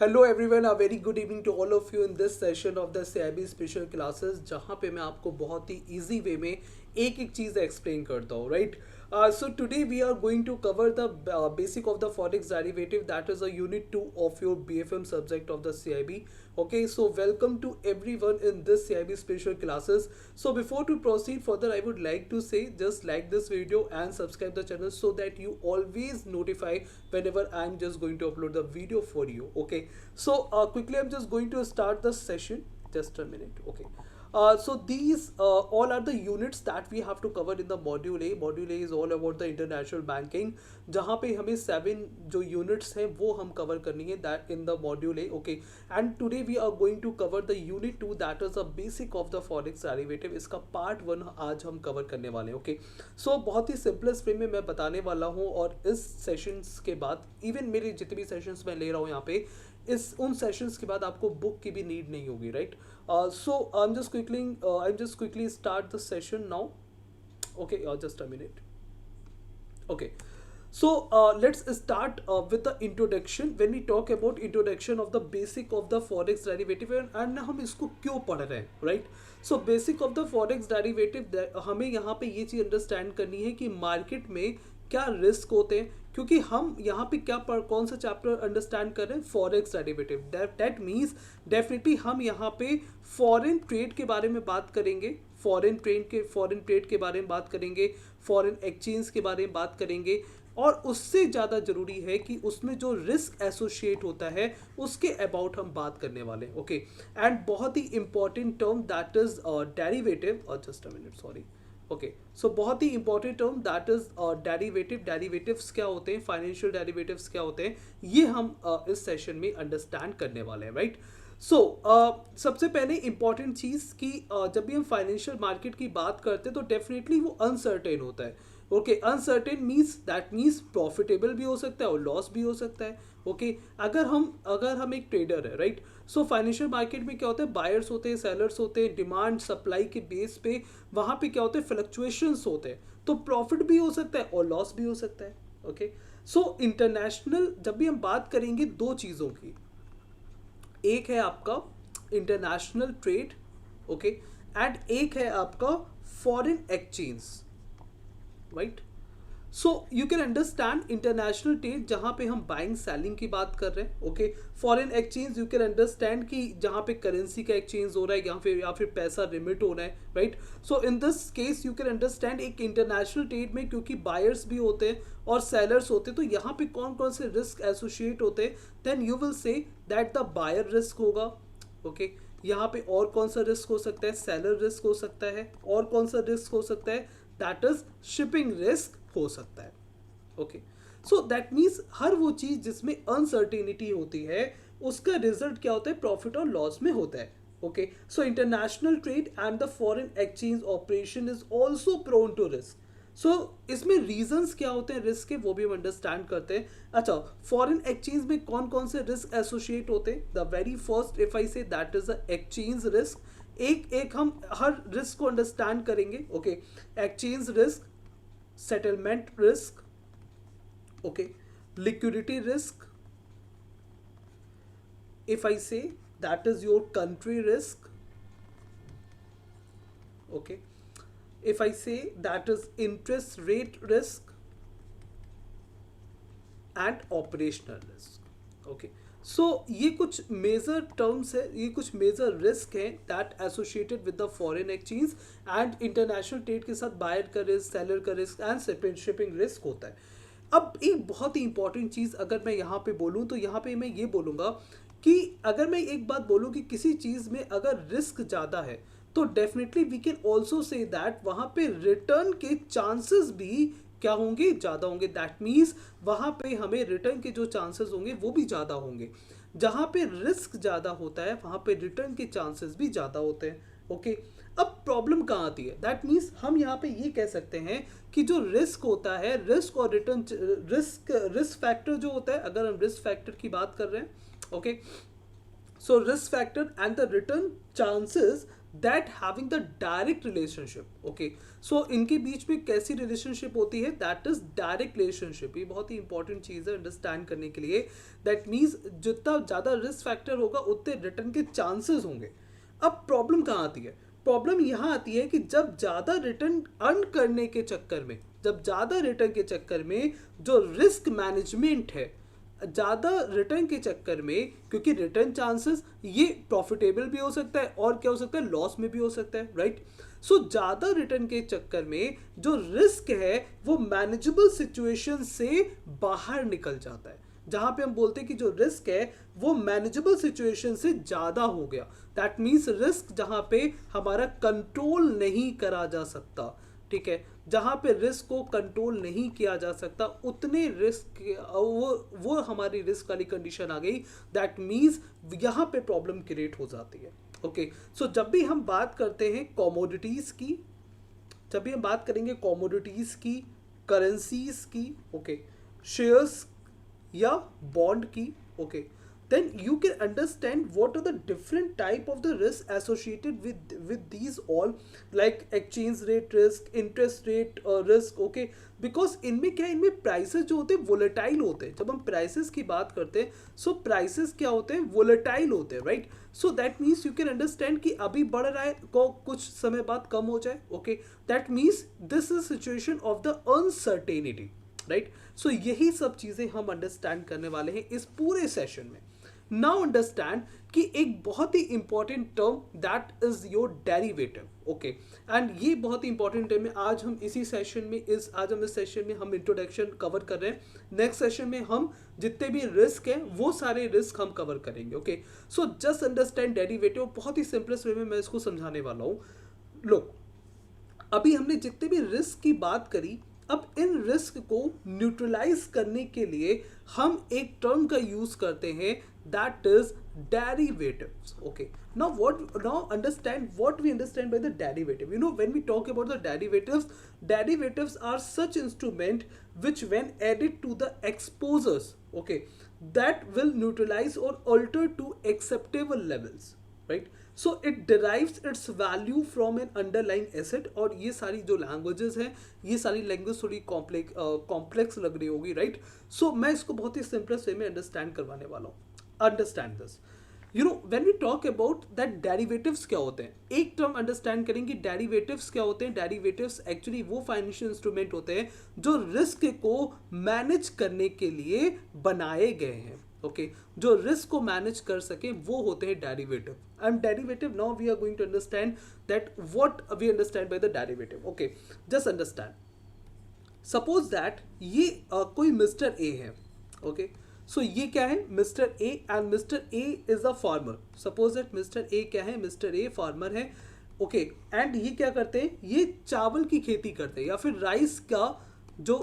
Hello everyone, a very good evening to all of you in this session of the CIB special classes, जहाँ पे मैं आपको बहुत ही easy way में एक एक चीज़ एक्सप्लेन करता हूँ, right. So today we are going to cover the basic of the forex derivative, that is a unit 2 of your BFM subject of the CIB. Okay, so welcome to everyone in this CIB special classes. So before to proceed further, I would like to say just like this video and subscribe the channel so that you always notify whenever I'm just going to upload the video for you. Okay, so quickly I'm just going to start the session. Just a minute. Okay. So these all are the units that we have to cover in the module A. Module A is all about the international banking, जहाँ पे हमें 7 जो units हैं वो हम cover करनी है that in the module A. Okay, and today we are going to cover the unit 2, that is a basic of the forex derivative. इसका part 1 आज हम cover करने वाले हैं. Okay, so बहुत ही simplest way में मैं बताने वाला हूँ, और इस sessions के बाद even मेरे जितने भी sessions मैं ले रहा हूँ यहाँ पे, इस उन सेशंस के बाद आपको बुक की भी नीड नहीं होगी, right. So I am just quickly start the session now. Okay, just a minute. Okay, so let's start with the introduction. When we talk about introduction of the basic of the forex derivative, and हम इसको क्यों पढ़ रहे हैं, right? So basic of the forex derivative, हमें यहाँ पे ये चीज़ अंडरस्टैंड करनी है कि मार्केट में क्या रिस्क होते हैं, क्योंकि हम यहाँ पे क्या कौन सा चैप्टर अंडरस्टैंड कर रहे हैं, forex derivative. That means definitely हम यहाँ पे फॉरेन ट्रेड के बारे में बात करेंगे, फॉरेन ट्रेड के बारे में बात करेंगे, फॉरेन एक्सचेंज के बारे में बात करेंगे, और उससे ज़्यादा ज़रूरी है कि उसमें जो रिस्क एसोसिएट होता है उसके अबाउट हम बात करने वाले हैं. ओके, एंड बहुत ही important term that is derivative, और just a minute, sorry. Okay, so बहुत ही important term that is derivative. Derivatives क्या होते हैं, फाइनेंशियल डेरिवेटिव्स क्या होते हैं, ये हम इस सेशन में अंडरस्टैंड करने वाले हैं, राइट. सो सबसे पहले इंपॉर्टेंट चीज़ कि जब भी हम फाइनेंशियल मार्केट की बात करते हैं तो डेफिनेटली वो अनसर्टेन होता है. Okay, uncertain means that means profitable भी हो सकता है और लॉस भी हो सकता है. ओके, अगर हम एक ट्रेडर है, राइट. सो फाइनेंशियल मार्केट में क्या होता है, बायर्स होते हैं, सेलर्स होते हैं, डिमांड सप्लाई के बेस पे वहाँ पे क्या होते हैं, फ्लक्चुएशंस होते हैं, तो प्रॉफिट भी हो सकता है और लॉस भी हो सकता है. ओके, सो इंटरनेशनल जब भी हम बात करेंगे दो चीज़ों की, एक है आपका इंटरनेशनल ट्रेड, ओके, एंड एक है आपका foreign exchange, right. So you can understand international trade जहाँ पे हम बाइंग सेलिंग की बात कर रहे हैं. Okay, foreign exchange you can understand कि जहाँ पे करेंसी का एक्सचेंज हो रहा है या फिर पैसा रिमिट हो रहा है, right. So in this case you can understand एक इंटरनेशनल ट्रेड में क्योंकि बायर्स भी होते हैं और सेलर्स होते हैं, तो यहाँ पे कौन कौन से रिस्क एसोसिएट होते हैं, then you will say that the buyer risk होगा. ओके, यहाँ पे और कौन सा रिस्क हो सकता है, सेलर रिस्क हो सकता है, और कौन सा रिस्क हो सकता है, दैट इज शिपिंग रिस्क हो सकता है. ओके, सो दैट मीन्स हर वो चीज जिसमें अनसर्टेनिटी होती है उसका रिजल्ट क्या होता है, प्रॉफिट और लॉस में होता है. Okay, so international trade and the foreign exchange operation is also prone to risk. So इसमें रीजंस क्या होते हैं रिस्क के, वो भी हम अंडरस्टैंड करते हैं. अच्छा, फॉरेन एक्सचेंज में कौन कौन से रिस्क एसोसिएट होते हैं, the very first if I say that is the exchange risk. एक एक हम हर रिस्क को अंडरस्टैंड करेंगे. Okay, exchange risk, settlement risk, okay, liquidity risk, if I say that is your country risk. Okay, if I say that is interest rate risk and operational risk. Okay, so ये कुछ major terms है, ये कुछ major risk हैं that associated with the foreign exchange and international trade के साथ buyer का risk, seller का रिस्क एंड शिपिंग रिस्क होता है. अब एक बहुत ही इंपॉर्टेंट चीज़ अगर मैं यहाँ पे बोलूँ तो यहाँ पे मैं ये बोलूँगा कि अगर मैं एक बात बोलूँ कि किसी चीज़ में अगर रिस्क ज़्यादा है तो definitely we can also say that वहाँ पे रिटर्न के चांसेस भी क्या होंगे, ज़्यादा होंगे. दैट मीन्स वहाँ पे हमें रिटर्न के जो चांसेस होंगे वो भी ज़्यादा होंगे. जहाँ पे रिस्क ज़्यादा होता है वहाँ पे रिटर्न के चांसेस भी ज़्यादा होते हैं. ओके, अब प्रॉब्लम कहाँ आती है, दैट मीन्स हम यहाँ पे ये कह सकते हैं कि जो रिस्क होता है, रिस्क और रिटर्न, रिस्क फैक्टर जो होता है, अगर हम रिस्क फैक्टर की बात कर रहे हैं, okay, So risk factor and the return chances that having the direct relationship. Okay, so इनके बीच में कैसी रिलेशनशिप होती है, दैट इज डायरेक्ट रिलेशनशिप. ये बहुत ही इंपॉर्टेंट चीज़ है अंडरस्टैंड करने के लिए. दैट मीन्स जितना ज़्यादा रिस्क फैक्टर होगा उतने रिटर्न के चांसेस होंगे. अब प्रॉब्लम कहाँ आती है? प्रॉब्लम यहाँ आती है कि जब ज़्यादा रिटर्न अर्न करने के चक्कर में, जब ज़्यादा रिटर्न के चक्कर में जो रिस्क मैनेजमेंट है, ज़्यादा रिटर्न के चक्कर में, क्योंकि रिटर्न चांसेस ये प्रॉफिटेबल भी हो सकता है और क्या हो सकता है, लॉस में भी हो सकता है, राइट. सो ज़्यादा रिटर्न के चक्कर में जो रिस्क है वो मैनेजेबल सिचुएशन से बाहर निकल जाता है. जहाँ पे हम बोलते हैं कि जो रिस्क है वो मैनेजेबल सिचुएशन से ज़्यादा हो गया, दैट मीन्स रिस्क जहाँ पे हमारा कंट्रोल नहीं करा जा सकता. ठीक है, जहाँ पे रिस्क को कंट्रोल नहीं किया जा सकता उतने रिस्क वो हमारी रिस्क वाली कंडीशन आ गई. दैट मीन्स यहाँ पे प्रॉब्लम क्रिएट हो जाती है. ओके, सो जब भी हम बात करते हैं कमोडिटीज़ की, जब भी हम बात करेंगे कमोडिटीज़ की, करेंसीज की, ओके, शेयर्स या बॉन्ड की, okay, then you can understand what are the different type of the risk associated with these all, like exchange rate risk, interest rate risk. okay, because इनमें क्या है, इनमें prices जो होते हैं volatile होते हैं. जब हम prices की बात करते हैं, so prices क्या होते हैं, volatile होते हैं, right. so that means you can understand कि अभी बढ़ रहा है को कुछ समय बाद कम हो जाए. okay, that means this is situation of the uncertainty, right. So यही सब चीज़ें हम अंडरस्टैंड करने वाले हैं इस पूरे सेशन में. नाउ अंडरस्टैंड कि एक बहुत ही important term that is your derivative. Okay, and ये बहुत ही इंपॉर्टेंट टर्म है. आज हम इसी सेशन में इस सेशन में हम इंट्रोडक्शन कवर कर रहे हैं. नेक्स्ट सेशन में हम जितने भी रिस्क हैं वो सारे रिस्क हम कवर करेंगे. Okay, so just understand derivative. बहुत ही सिंपलेस्ट वे में मैं इसको समझाने वाला हूँ. लो, अभी हमने जितने भी रिस्क की बात करी, अब इन रिस्क को न्यूट्रलाइज करने के लिए हम एक टर्म का यूज करते हैं, that is derivatives. okay, now understand what we understand by the derivative. When we talk about the derivatives are such instrument which when added to the exposures, okay, that will neutralize or alter to acceptable levels, right. so it derives its value from an underlying asset. और ये सारी जो languages हैं, ये सारी language थोड़ी complex लग रही होगी, राइट. सो मैं इसको बहुत ही सिंपलेस्ट वे में अंडरस्टैंड करवाने वाला हूँ. Understand this. When we talk about that derivatives क्या होते हैं, एक टर्म अंडरस्टैंड करेंगे. डेरिवेटिव्स क्या होते हैं? डेरिवेटिव्स एक्चुअली वो फाइनेंशियल इंस्ट्रूमेंट होते हैं जो रिस्क को मैनेज करने के लिए बनाए गए हैं. ओके, जो रिस्क को मैनेज कर सके वो होते हैं derivative. And derivative, now we are going to understand that what we understand by the derivative. Okay, just understand. Suppose that ये कोई मिस्टर ए है. ओके, सो ये क्या है? Mister A, and mister A is a farmer. Suppose that mister A क्या है? Mister a farmer है. Okay, and ये क्या करते हैं? ये चावल की खेती करते हैं, या फिर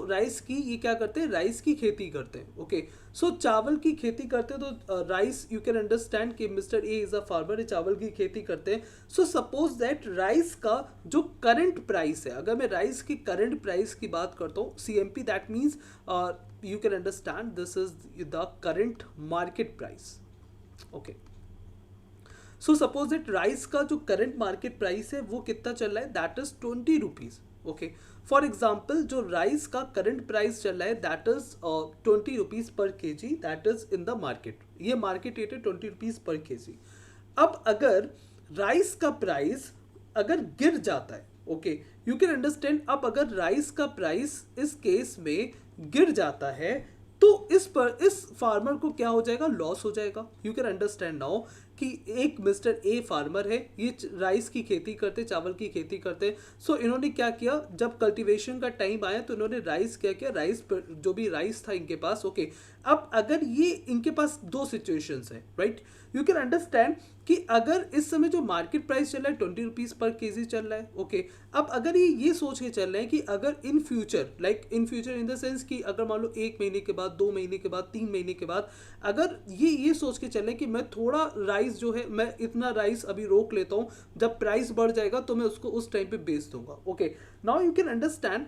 राइस की ये क्या करते हैं? राइस की खेती करते हैं. ओके, सो चावल की खेती करते हैं तो राइस, यू कैन अंडरस्टैंड कि mister A is a farmer, चावल की खेती करते हैं. सो सपोज दैट राइस का जो करंट प्राइस है, अगर मैं राइस की करंट प्राइस की बात करता हूँ, CMP, that means you can understand this is the current market price. okay, so suppose that rice का जो current market price है वो कितना चल रहा है? that is 20 rupees. okay, for example, जो rice का current price चल रहा है that is 20 rupees per kg, that is in the market. ये market rate है 20 rupees per kg. अब अगर rice का प्राइस अगर गिर जाता है, ओके, यू कैन अंडरस्टैंड, अब अगर राइस का प्राइस इस केस में गिर जाता है तो इस फार्मर को क्या हो जाएगा? लॉस हो जाएगा. यू कैन अंडरस्टैंड नाउ कि एक मिस्टर ए फार्मर है, ये राइस की खेती करते, चावल की खेती करते. सो इन्होंने क्या किया, जब कल्टीवेशन का टाइम आया तो इन्होंने राइस क्या किया, राइस जो भी राइस था इनके पास. ओके, अब अगर ये इनके पास दो सिचुएशंस है, राइट. यू कैन अंडरस्टैंड कि अगर इस समय जो मार्केट प्राइस चल रहा है 20 रुपीज़ पर केजी चल रहा है. ओके, अब अगर ये सोच के चल रहे हैं कि अगर in future, like in future in the sense कि अगर मान लो 1 महीने के बाद, 2 महीने के बाद, 3 महीने के बाद, अगर ये सोच के चल रहे हैं कि मैं थोड़ा राइस जो है, मैं इतना राइस अभी रोक लेता हूँ, जब प्राइस बढ़ जाएगा तो मैं उसको उस टाइम पे बेच दूंगा. Okay, now you can understand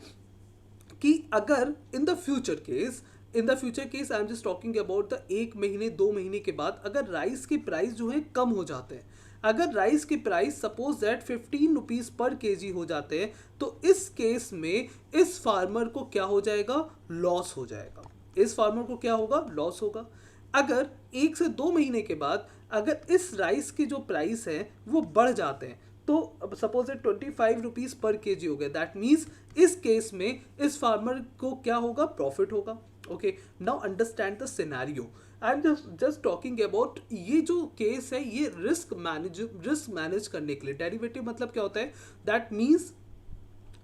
कि अगर in the future case in the future case I am just talking about the 1 महीने 2 महीने के बाद अगर राइस के प्राइस जो है कम हो जाते हैं, अगर राइस के प्राइस सपोज दैट 15 रुपीज़ पर केजी हो जाते हैं, तो इस केस में इस फार्मर को क्या हो जाएगा, लॉस हो जाएगा। इस फार्मर को क्या होगा, लॉस होगा। अगर 1 से 2 महीने के बाद अगर इस राइस के जो प्राइस हैं वो बढ़ जाते हैं, तो सपोज 25 रुपीज़ पर केजी हो गया, दैट मीन्स इस केस में इस फार्मर को क्या होगा, प्रॉफिट होगा। Okay, now understand the scenario. I am just talking about ये जो केस है ये रिस्क मैनेज करने के लिए। डेरिवेटिव मतलब क्या होता है, दैट मीन्स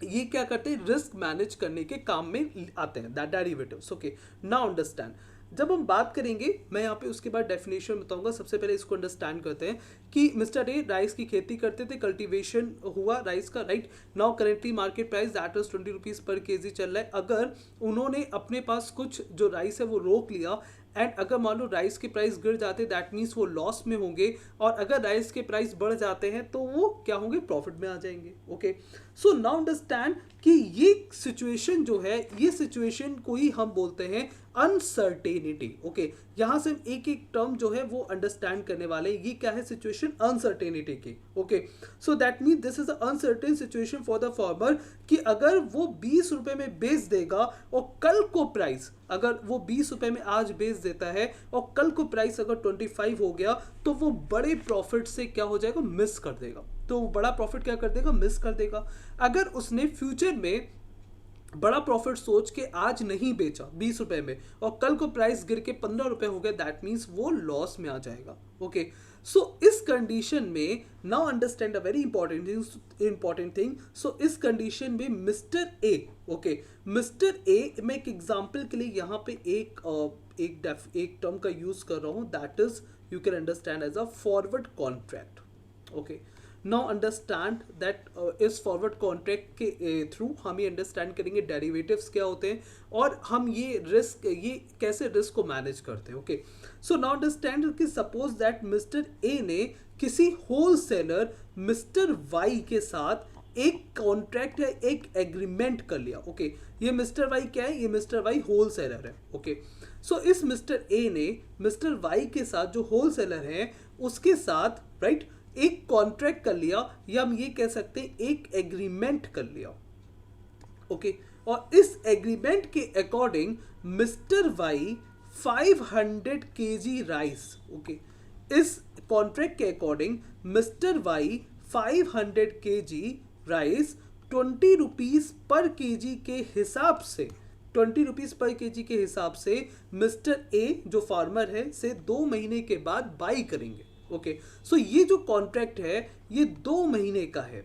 ये क्या करते हैं, रिस्क मैनेज करने के काम में आते हैं, that derivatives. Okay, now understand. जब हम बात करेंगे, मैं यहाँ पे उसके बाद डेफिनेशन बताऊंगा। सबसे पहले इसको अंडरस्टैंड करते हैं कि मिस्टर ए राइस की खेती करते थे, कल्टीवेशन हुआ राइस का, right. Now currently market price that is 20 rupees पर केजी चल रहा है। अगर उन्होंने अपने पास कुछ जो राइस है वो रोक लिया एंड अगर मान लो राइस के प्राइस गिर जाते, दैट मीन्स वो लॉस में होंगे, और अगर राइस के प्राइस बढ़ जाते हैं तो वो क्या होंगे, प्रॉफिट में आ जाएंगे। ओके, सो नाउ अंडरस्टैंड कि ये सिचुएशन जो है, ये सिचुएशन को ही हम बोलते हैं अनसर्टेनिटी। ओके, यहाँ से एक एक टर्म जो है वो अंडरस्टैंड करने वाले हैं। ये क्या है, सिचुएशन अनसर्टेनिटी की। Okay, so that mean this is uncertain situation for the farmer कि अगर वो 20 रुपए में बेच देगा और कल को प्राइस, अगर वो 20 रुपए में आज बेच देता है और कल को प्राइस अगर 25 हो गया, तो वो बड़े प्रॉफिट से क्या हो जाएगा, मिस कर देगा। तो वो बड़ा प्रॉफिट क्या कर देगा, मिस कर देगा। अगर उसने फ्यूचर में बड़ा प्रॉफिट सोच के आज नहीं बेचा 20 रुपए में और कल को प्राइस गिर के 15 रुपए हो गया, दैट मीन्स वो लॉस में आ जाएगा। ओके, सो इस कंडीशन में now understand a very important thing. So इस कंडीशन में mister A, okay, mister A, मैं एक एग्जांपल के लिए यहाँ पे एक टर्म का यूज कर रहा हूँ, that is you can understand as a forward contract. Okay, now understand that इस फॉरवर्ड कॉन्ट्रैक्ट के थ्रू हम ये अंडरस्टैंड करेंगे डेरिवेटिव्स क्या होते हैं और हम ये कैसे रिस्क को मैनेज करते हैं। ओके, सो नाउ अंडरस्टैंड कि सपोज दैट मिस्टर ए ने किसी होलसेलर मिस्टर वाई के साथ एक कॉन्ट्रैक्ट है, एक एग्रीमेंट कर लिया। ओके, ये मिस्टर वाई क्या है, ये मिस्टर वाई होलसेलर है। ओके, सो इस मिस्टर ए ने मिस्टर वाई के साथ जो होलसेलर है उसके साथ, राइट, एक कॉन्ट्रैक्ट कर लिया, या हम ये कह सकते हैं एक एग्रीमेंट कर लिया। ओके, और इस एग्रीमेंट के according mister Y 500 KG rice, okay, इस कॉन्ट्रैक्ट के according mister Y 500 KG rice 20 rupees per KG के हिसाब से, 20 रुपीज पर केजी के हिसाब से मिस्टर ए जो फार्मर है से 2 महीने के बाद बाई करेंगे। ओके, सो ये जो कॉन्ट्रैक्ट है ये 2 महीने का है,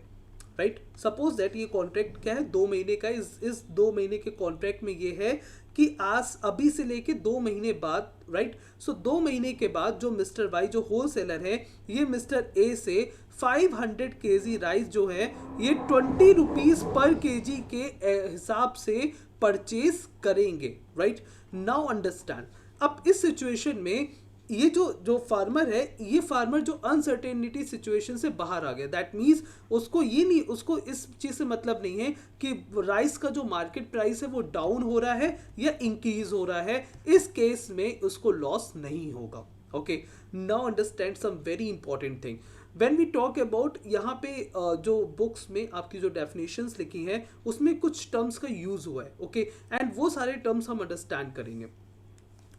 राइट। सपोज दैट ये कॉन्ट्रैक्ट क्या है, 2 महीने का। इस 2 महीने के कॉन्ट्रैक्ट में ये है कि आज अभी से लेके 2 महीने बाद, राइट, सो 2 महीने के बाद जो मिस्टर वाई जो होलसेलर है ये मिस्टर ए से 500 केजी राइस जो है ये 20 रुपीज पर केजी के हिसाब से परचेज करेंगे, राइट। नाउ अंडरस्टैंड, अब इस सिचुएशन में ये जो फार्मर है, ये फार्मर जो अनसर्टेनिटी सिचुएशन से बाहर आ गया, दैट मीन्स उसको इस चीज से मतलब नहीं है कि राइस का जो मार्केट प्राइस है वो डाउन हो रहा है या इंक्रीज हो रहा है। इस केस में उसको लॉस नहीं होगा। Okay, now understand some very important thing when we talk about, यहाँ पे जो बुक्स में आपकी जो डेफिनेशंस लिखी हैं उसमें कुछ टर्म्स का यूज हुआ है। ओके, एंड वो सारे टर्म्स हम अंडरस्टैंड करेंगे।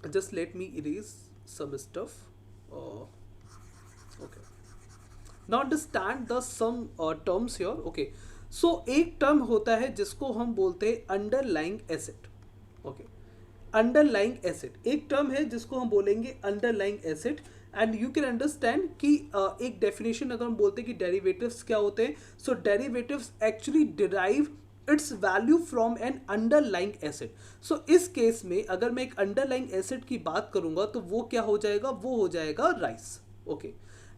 Just let me erase some stuff. Okay, now understand the some terms here. Okay, so एक टर्म होता है जिसको हम बोलते हैं underlying asset. Okay, underlying asset एक टर्म है जिसको हम बोलेंगे underlying asset. And you can understand कि एक डेफिनेशन अगर हम बोलते हैं कि डेरिवेटिव्स क्या होते हैं, so derivatives actually derive its value from an underlying asset. So इस केस में अगर मैं एक अंडरलाइंग एसेट की बात करूंगा तो वो क्या हो जाएगा, वो हो जाएगा राइस। ओके,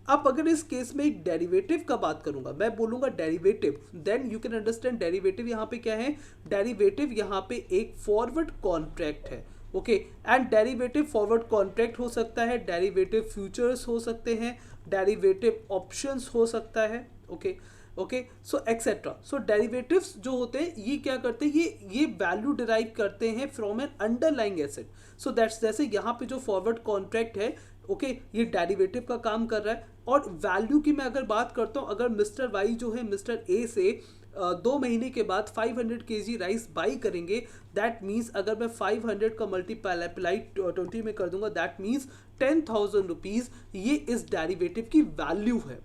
अब अगर इस केस में एक डेरिवेटिव का बात करूंगा, मैं बोलूंगा derivative, then you can understand derivative यहाँ पे क्या है, डेरिवेटिव यहाँ पे एक फॉरवर्ड कॉन्ट्रैक्ट है। Okay, and derivative forward contract हो सकता है, डेरिवेटिव फ्यूचर्स हो सकते हैं, डेरिवेटिव ऑप्शंस हो सकता है। ओके, ओके, सो एक्सेट्रा। सो डेरिवेटिव्स जो होते हैं ये क्या करते हैं, ये वैल्यू डिराइव करते हैं from an underlying asset. So that's, जैसे यहाँ पे जो फॉरवर्ड कॉन्ट्रैक्ट है, ओके, ये डेरिवेटिव का काम कर रहा है। और वैल्यू की मैं अगर बात करता हूँ, अगर मिस्टर वाई जो है मिस्टर ए से 2 महीने के बाद 500 kg राइस बाई करेंगे, दैट मीन्स अगर मैं 500 का मल्टीप्लाई 20 में कर दूंगा, दैट मीन्स 10,000 रुपीज, ये इस डेरिवेटिव की वैल्यू है।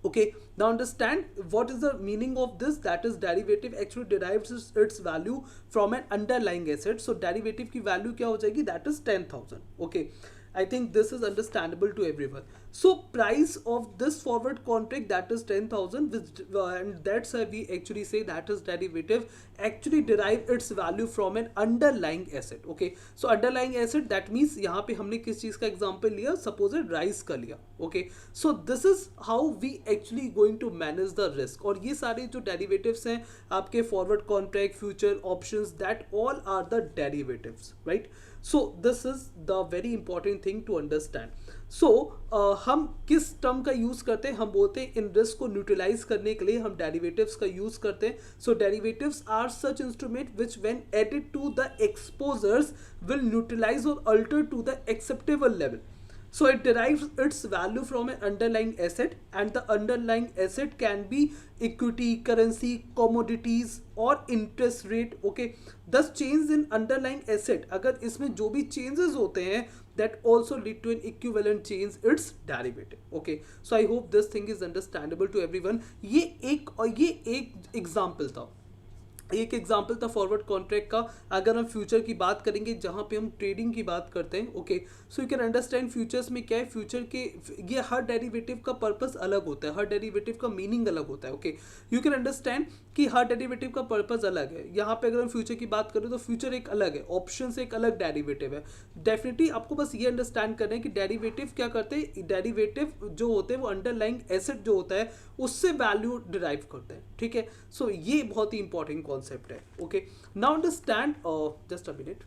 Okay, now understand what is the meaning of this, that is derivative actually derives its value from an underlying asset. So derivative की value क्या हो जाएगी, that is 10,000. Okay, I think this is understandable to everyone. So price of this forward contract, that is 10,000, which and that's why we actually say that is derivative actually derive its value from an underlying asset. Okay, so underlying asset that means यहाँ पे हमने किस चीज का example लिया, suppose rice का लिया। Okay, so this is how we actually going to manage the risk। और ये सारे जो derivatives हैं आपके forward contract, future options, that all are the derivatives, right? So this is the very important thing to understand। So हम किस term का use करते हैं, हम बोलते हैं इन रिस्क को न्यूट्रलाइज करने के लिए हम डेरिवेटिव्स का यूज करते हैं। So derivatives are such instrument which when added to the exposures will neutralize और alter to the acceptable level. So it derives its value from an underlying asset, and the underlying asset can be equity, currency, commodities or interest rate. Okay, thus change in underlying asset, अगर इसमें जो भी changes होते हैं, that also lead to an equivalent change its derivative. Okay, so I hope this thing is understandable to everyone। ये एक example था, एक एग्जाम्पल था फॉरवर्ड कॉन्ट्रैक्ट का। अगर हम फ्यूचर की बात करेंगे जहाँ पे हम ट्रेडिंग की बात करते हैं, okay, so you can understand futures में क्या है, फ्यूचर के ये हर डेरिवेटिव का पर्पस अलग होता है, हर डेरिवेटिव का मीनिंग अलग होता है। ओके, यू कैन अंडरस्टैंड कि हर डेरिवेटिव का पर्पस अलग है। यहाँ पे अगर हम फ्यूचर की बात करें तो फ्यूचर एक अलग है, ऑप्शन एक अलग डेरिवेटिव है। डेफिनेटली आपको बस ये अंडरस्टैंड करना है कि डेरिवेटिव क्या करते हैं, डेरिवेटिव जो होते हैं वो अंडरलाइंग एसेट जो होता है उससे वैल्यू डिराइव करते हैं। ठीक है, सो ये बहुत ही इंपॉर्टेंट कॉन्सेप्ट है। Okay, now understand, just a minute,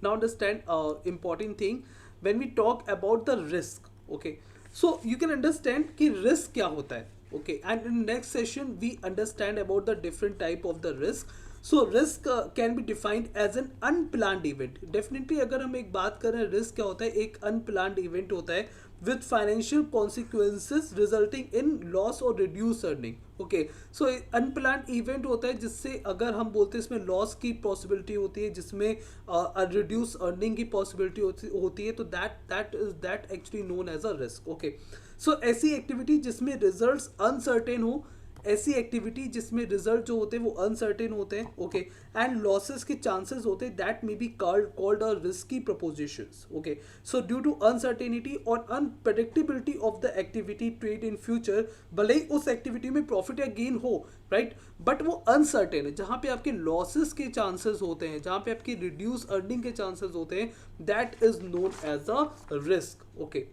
now understand important thing when we talk about the risk. Okay, so you can understand कि रिस्क क्या होता है। Okay, and in next session we understand about the different type of the risk. So risk can be defined as an unplanned event. Definitely अगर हम एक बात करें risk क्या होता है, एक अनप्लान्ड इवेंट होता है with financial consequences resulting in loss or reduced earning। Okay, so unplanned event होता है जिससे अगर हम बोलते हैं इसमें लॉस की पॉसिबिलिटी होती है, जिसमें रिड्यूस अर्निंग की पॉसिबिलिटी होती है, तो that actually known as a risk. Okay, so ऐसी एक्टिविटी जिसमें रिजल्ट्स अनसर्टेन हो, ऐसी एक्टिविटी जिसमें रिजल्ट जो होते हैं वो अनसर्टेन होते हैं। ओके, एंड लॉसेस के चांसेस होते हैं, that may be called a risky propositions. Okay, so due to uncertainty और unpredictability of the activity trade in future, भले ही उस एक्टिविटी में प्रॉफिट या गेन हो, राइट, बट वो अनसर्टेन है, जहाँ पे आपके लॉसेस के चांसेस होते हैं, जहाँ पे आपकी रिड्यूस अर्निंग के चांसेस होते हैं, that is known as a risk. Okay,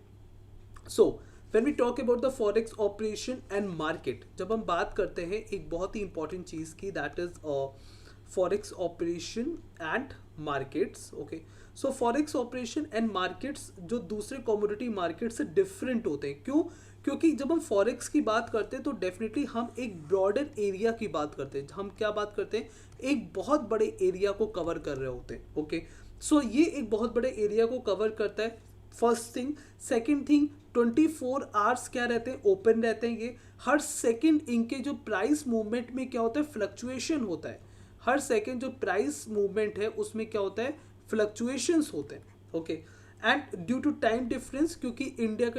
so when we talk about the forex operation and market, जब हम बात करते हैं एक बहुत ही इंपॉर्टेंट चीज़ की, that is forex operation and markets. Okay, so forex operation and markets जो दूसरे कमोडिटी मार्केट से डिफरेंट होते हैं। क्यों? क्योंकि जब हम फॉरेक्स की बात करते हैं तो डेफिनेटली हम एक ब्रॉडर एरिया की बात करते हैं। हम क्या बात करते हैं, एक बहुत बड़े एरिया को कवर कर रहे होते हैं। ओके, सो ये एक बहुत बड़े एरिया को कवर करता है, first thing. Second thing, 24 hours क्या रहते हैं, ओपन रहते हैं। ये हर सेकंड इनके जो प्राइस मूवमेंट में क्या होता है, फ्लक्चुएशन होता है। हर सेकंड जो प्राइस मूवमेंट है उसमें क्या होता है, फ्लक्चुएशंस होते हैं। Okay, and due to time difference, क्योंकि इंडिया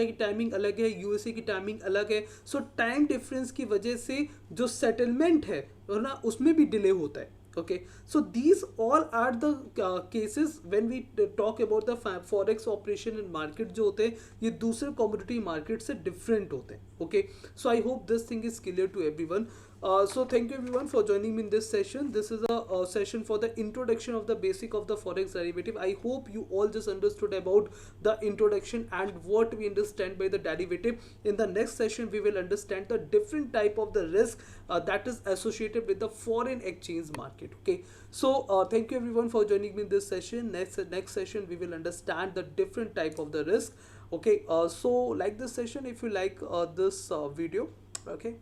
की टाइमिंग अलग है, यूएसए की टाइमिंग अलग है, सो टाइम डिफरेंस की वजह से जो सेटलमेंट है ना उसमें भी डिले होता है। Okay, so these all are the cases when we talk about the forex operation and market जो होते हैं ये दूसरे commodity market से different होते हैं। Okay, so I hope this thing is clear to everyone। So thank you everyone for joining me in this session। This is a session for the introduction of the basic of the forex derivative। I hope you all just understood about the introduction and what we understand by the derivative। In the next session we will understand the different type of the risk that is associated with the foreign exchange market। Okay, so thank you everyone for joining me in this session। Next session we will understand the different type of the risk Okay, so like this session, if you like this video, okay,